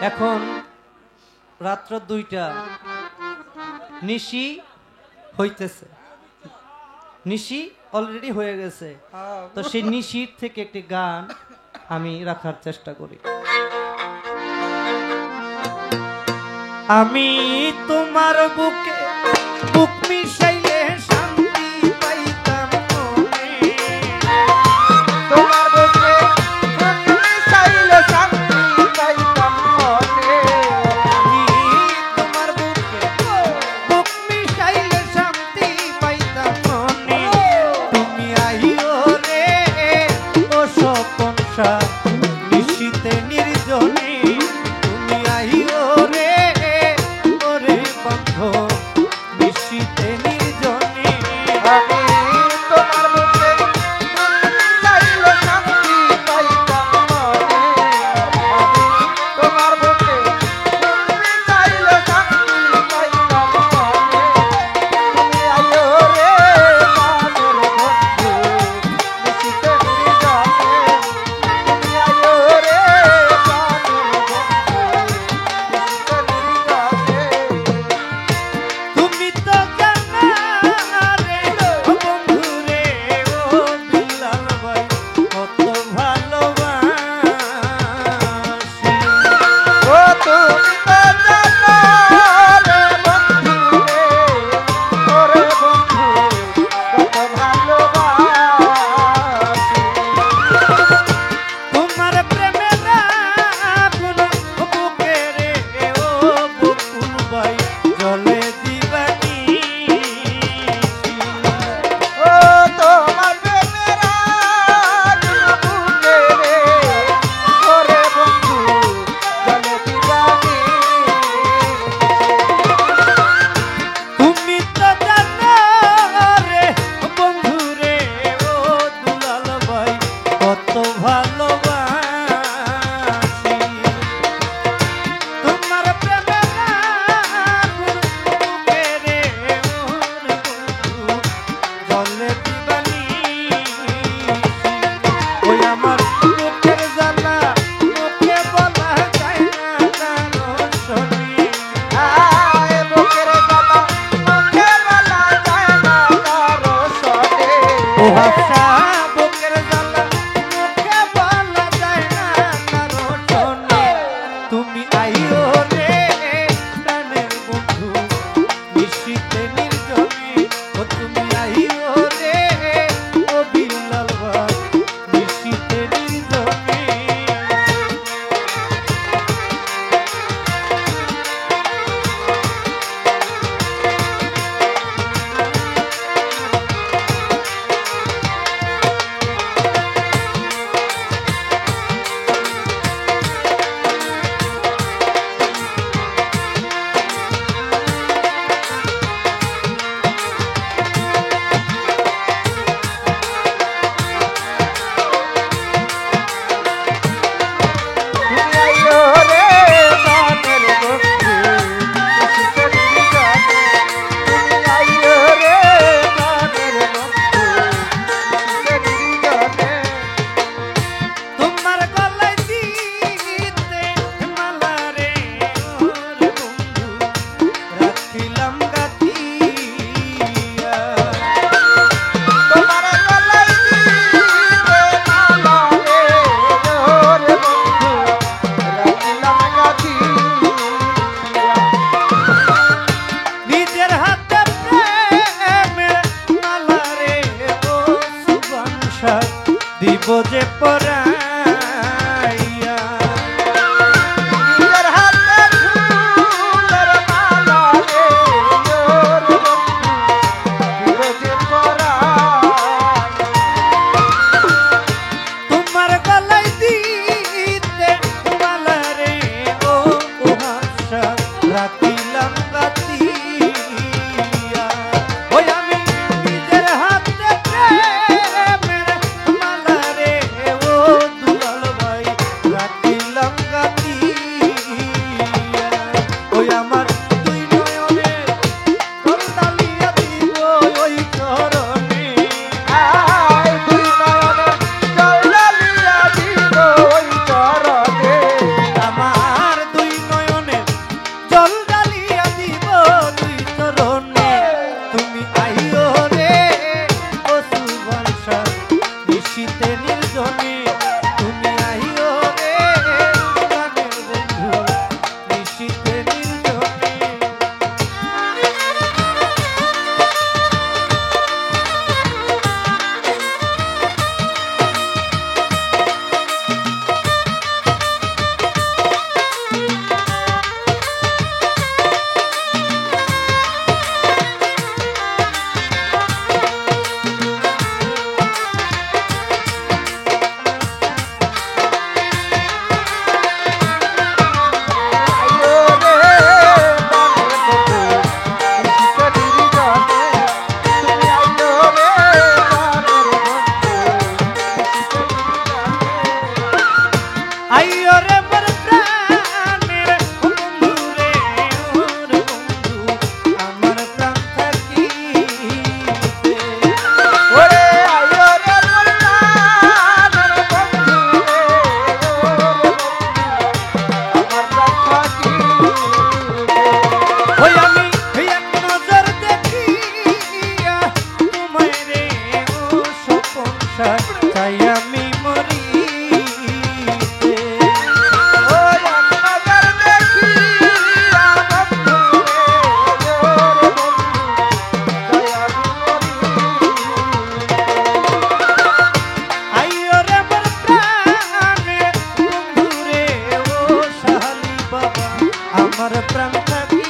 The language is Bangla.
এখন রাত্র 2টা, নিশি হইতেছে, নিশি অলরেডি হয়ে গেছে। তো সেই নিশির থেকে একটি গান আমি রাখার চেষ্টা করি। আমি তোমার বুকে বুক মিশাইলে শান্তি পাইতাম মনে, তোমার বুকে বুক মিশাইলে শান্তি পাইতাম মনে। আমি তোমার বুকে বুক মিশাইলে শান্তি পাইতাম মনে। তুমি আইও রে ও স্বপন নিশীতে নির্জনে, তুমি আইও রে ওরে বন্ধু নিশীতে নির্জনে। আমি তোমার বুকে বুক মিশাইলে শান্তি পাইতাম মনে। আমি তোমার বুকে বুক মিশাইলে শান্তি পাইতাম মনে। তুমি আইও রে প্রাণের বন্ধু নিশীতে নির্জনে। তুমি আইও রে প্রাণের বন্ধু নিশীতে নির্জনে। তুমি তো জানা রে ও বন্ধু রে ও দুলাল ভাই কত ভালোবাসি। ও তুমি তো জানো রে বন্ধু রে, ওরে বন্ধু কত ভালোবাসি। তোমার প্রেমের আগুন বুকে রে ও বকুল ভাই জলে দিবানি। ও তোমার প্রেমের আগুন বুকে রে, ওরে বন্ধু জলে দিবানি। তুমি তো জানো রে বন্ধু রে ও দুলাল ভাই কত ভালোবাসি। তোমার প্রেমের আগুন বুকে রে ওরে বন্ধু জলে দিবানি। ওই আমার বুকের জ্বালা মুখে বলা যায় না কারো শনি। আয় বুকের জ্বালা মুখে বলা যায় না কারো শনে। ও হাসা বুকের জ্বালা মুখে বলা যায় না কারো শনি। তুমি আইও রে প্রাণের বন্ধু নিশীতে নির্জনে, ও তুমি আইও রে ও বিল্লাল ভাই নিশীতে নির্জনে। তুমি আইও রে প্রাণের বন্ধু নিশীতে নির্জনে। তুমি আইও রে প্রাণের বন্ধু নিশীতে নির্জনে। তোমার গলায় দিতে মালা রে ওরে বন্ধু রাখিলাম গাথিয়া। তোমার গলায় দিতে মালা রে, ওরে বন্ধু রাখিলাম গাঁথিয়া। নিজের হাতে প্রেমের মালা রে ও সুবাংশা দিব যে পরাইয়া। নিজের হাতে ফুলের মালা রে, ওরে বন্ধু বিরোধে পরায়। তোমার গলায় দিতে মালা রে ও হাসা রাখিলাম গাথিয়া। ওই আমি নিজের হাতে প্রেমের মালা রে ও দুলাল ভাই রাখিলাম গাথিয়া। ওই আমার দুই নয়নের করতালিয়া দিব ওই চরণে। আয় দুই নয়নে জল ঢালিয়া দিব ওই চরণে। আমার দুই আমার প্রাণ থাকি